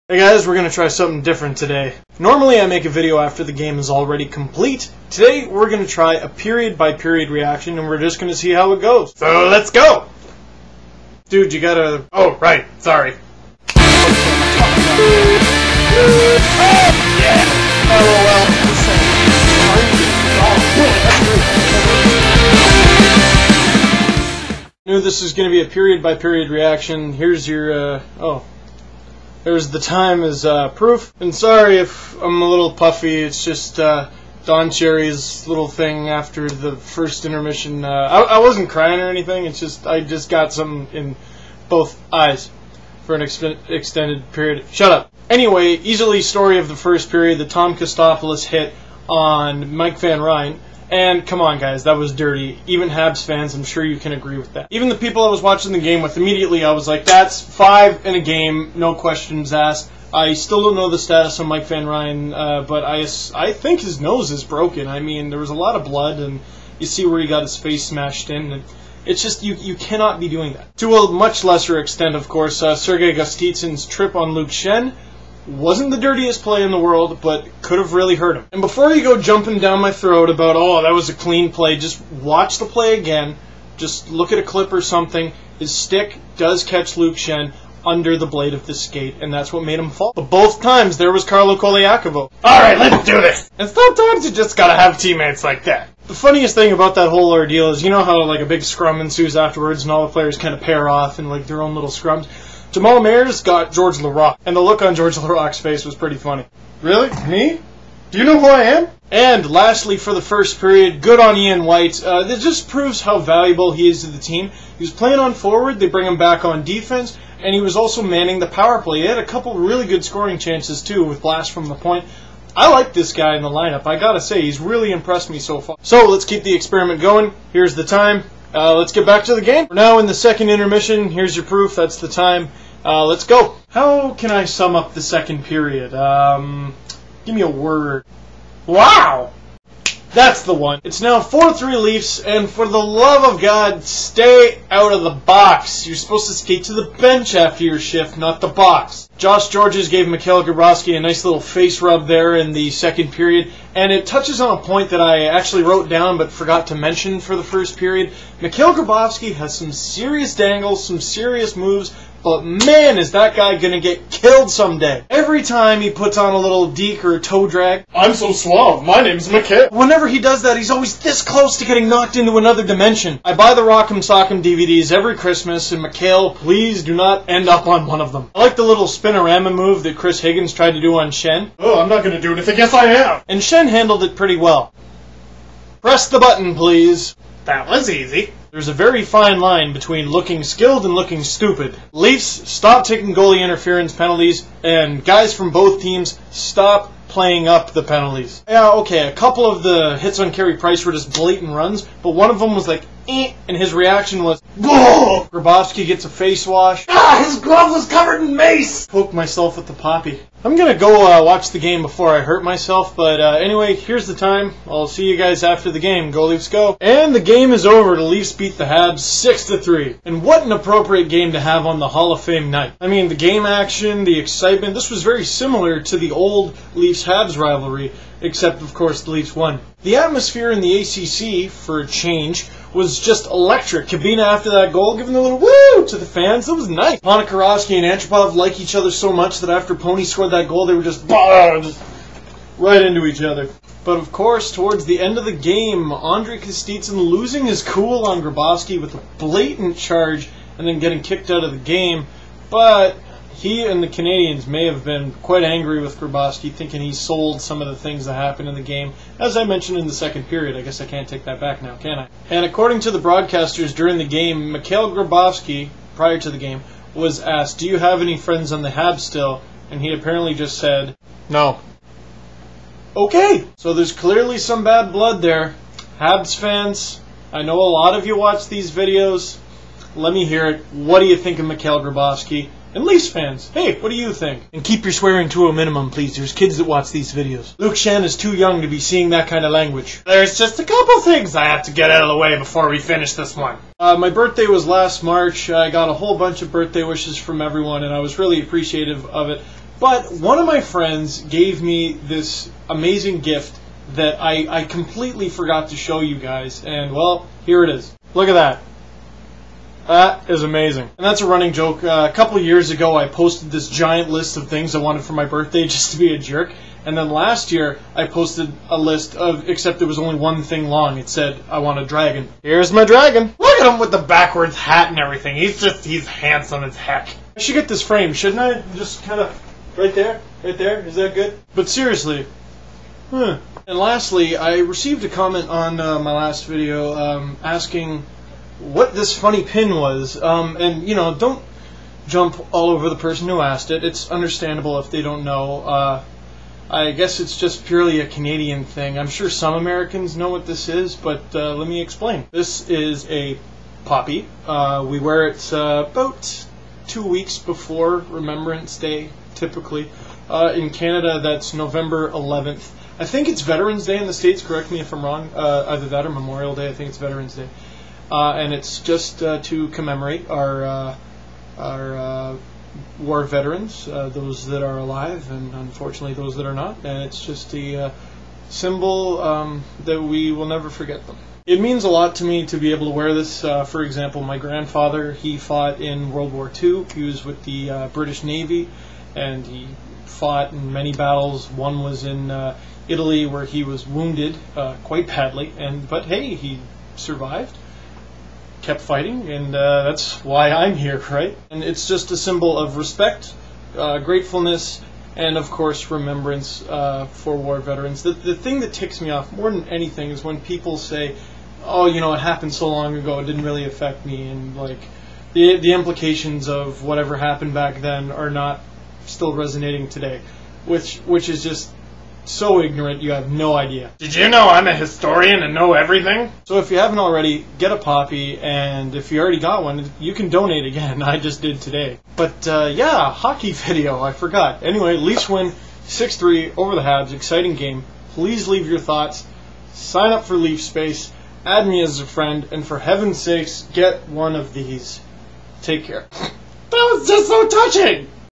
Hey guys, we're going to try something different today. Normally I make a video after the game is already complete. Today we're going to try a period-by-period reaction and we're just going to see how it goes. So let's go! Dude, you gotta... Oh, right, sorry. Knew this was going to be a period-by-period reaction. Here's your, there's the time as proof. And sorry if I'm a little puffy, it's just Don Cherry's little thing after the first intermission. I wasn't crying or anything, it's just I just got something in both eyes for an extended period. Shut up. Anyway, easily story of the first period, the Tom Kostopoulos hit on Mike Van Ryn. And come on guys, that was dirty. Even Habs fans, I'm sure you can agree with that. Even the people I was watching the game with, immediately I was like, that's 5 in a game, no questions asked. I still don't know the status of Mike Van Ryn, but I think his nose is broken. I mean, there was a lot of blood, and you see where he got his face smashed in. And it's just, you cannot be doing that. To a much lesser extent, of course, Sergei Gostitsyn's trip on Luke Schenn wasn't the dirtiest play in the world, but could have really hurt him. And before you go jumping down my throat about, oh, that was a clean play, just watch the play again. Just look at a clip or something. His stick does catch Luke Schenn under the blade of the skate, and that's what made him fall. But both times, there was Carlo Colaiacovo. Alright, let's do this! And sometimes you just gotta have teammates like that. The funniest thing about that whole ordeal is, you know how like a big scrum ensues afterwards and all the players kind of pair off in like their own little scrums? Jamal Mayers got George Laraque, and the look on George Laraque's face was pretty funny. Really? Me? Do you know who I am? And lastly, for the first period, good on Ian White. This just proves how valuable he is to the team. He was playing on forward, they bring him back on defense, and he was also manning the power play. He had a couple really good scoring chances too, with blasts from the point. I like this guy in the lineup, I gotta say, he's really impressed me so far. So let's keep the experiment going. Here's the time. Let's get back to the game. We're now in the second intermission. Here's your proof. That's the time. Let's go. How can I sum up the second period? Give me a word. Wow! That's the one. It's now 4-3 Leafs, and for the love of God, stay out of the box. You're supposed to skate to the bench after your shift, not the box. Josh Georges gave Mikhail Goalbovski a nice little face rub there in the second period, and it touches on a point that I actually wrote down but forgot to mention for the first period. Mikhail Goalbovski has some serious dangles, some serious moves, but man, is that guy gonna get killed someday. Every time he puts on a little deke or toe drag, I'm so suave, my name's Mikhail. Whenever he does that, he's always this close to getting knocked into another dimension. I buy the Rock'em Sock'em DVDs every Christmas, and Mikhail, please do not end up on one of them. I like the little spinorama move that Chris Higgins tried to do on Schenn. Oh, I'm not gonna do anything, yes I am! And Schenn handled it pretty well. Press the button, please. That was easy. There's a very fine line between looking skilled and looking stupid. Leafs, stop taking goalie interference penalties, and guys from both teams, stop playing up the penalties. Yeah, okay, a couple of the hits on Carey Price were just blatant runs, but one of them was like, eh, and his reaction was, whoa! Goalbovski gets a face wash. Ah, his glove was covered in mace! Poke myself with the poppy. I'm gonna go watch the game before I hurt myself, but anyway, here's the time. I'll see you guys after the game. Go Leafs, go! And the game is over. The Leafs beat the Habs 6-3. And what an appropriate game to have on the Hall of Fame night. I mean, the game action, the excitement, this was very similar to the old Leafs-Habs rivalry, except, of course, the Leafs won. The atmosphere in the ACC, for a change, was just electric. Kabina after that goal, giving a little woo to the fans. That was nice. Ponikarovsky and Antropov like each other so much that after Pony scored that goal, they were just right into each other. But of course, towards the end of the game, Andrei Kostitsyn losing his cool on Goalbovski with a blatant charge and then getting kicked out of the game. But he and the Canadians may have been quite angry with Goalbovski, thinking he sold some of the things that happened in the game. As I mentioned in the second period, I guess I can't take that back now, can I? And according to the broadcasters during the game, Mikhail Goalbovski, prior to the game, was asked, do you have any friends on the Habs still? And he apparently just said, no. Okay, so there's clearly some bad blood there. Habs fans, I know a lot of you watch these videos. Let me hear it. What do you think of Mikhail Goalbovski? And Leafs fans, hey, what do you think? And keep your swearing to a minimum, please. There's kids that watch these videos. Luke Schenn is too young to be seeing that kind of language. There's just a couple things I have to get out of the way before we finish this one. My birthday was last March. I got a whole bunch of birthday wishes from everyone, and I was really appreciative of it. But one of my friends gave me this amazing gift that I completely forgot to show you guys, and well, here it is. Look at that. That is amazing. And that's a running joke. A couple of years ago, I posted this giant list of things I wanted for my birthday just to be a jerk. And then last year, I posted a list of, except there was only one thing long. It said, I want a dragon. Here's my dragon. Look at him with the backwards hat and everything. He's handsome as heck. I should get this framed, shouldn't I? Just kind of right there. Is that good? But seriously. And lastly, I received a comment on my last video asking what this funny pin was, and you know, don't jump all over the person who asked it. It's understandable if they don't know. I guess it's just purely a Canadian thing. I'm sure some Americans know what this is, but let me explain. This is a poppy. We wear it about 2 weeks before Remembrance Day, typically. In Canada, that's November 11th. I think it's Veterans Day in the States, correct me if I'm wrong. Either that or Memorial Day. I think it's Veterans Day. And it's just to commemorate our war veterans, those that are alive and unfortunately those that are not. And it's just a symbol that we will never forget them. It means a lot to me to be able to wear this. For example, my grandfather, he fought in World War II. He was with the British Navy, and he fought in many battles. One was in Italy, where he was wounded quite badly, but hey, he survived, kept fighting, and that's why I'm here, right? And it's just a symbol of respect, gratefulness, and of course remembrance for war veterans. The thing that ticks me off more than anything is when people say, oh, you know, it happened so long ago, it didn't really affect me, and like the implications of whatever happened back then are not still resonating today, which is just so ignorant you have no idea. Did you know I'm a historian and know everything? So if you haven't already, get a poppy, and if you already got one, you can donate again. I just did today. But yeah, hockey video, I forgot. Anyway, Leafs win 6-3 over the Habs. Exciting game. Please leave your thoughts. Sign up for Leaf Space. Add me as a friend, and for heaven's sakes, get one of these. Take care. That was just so touching!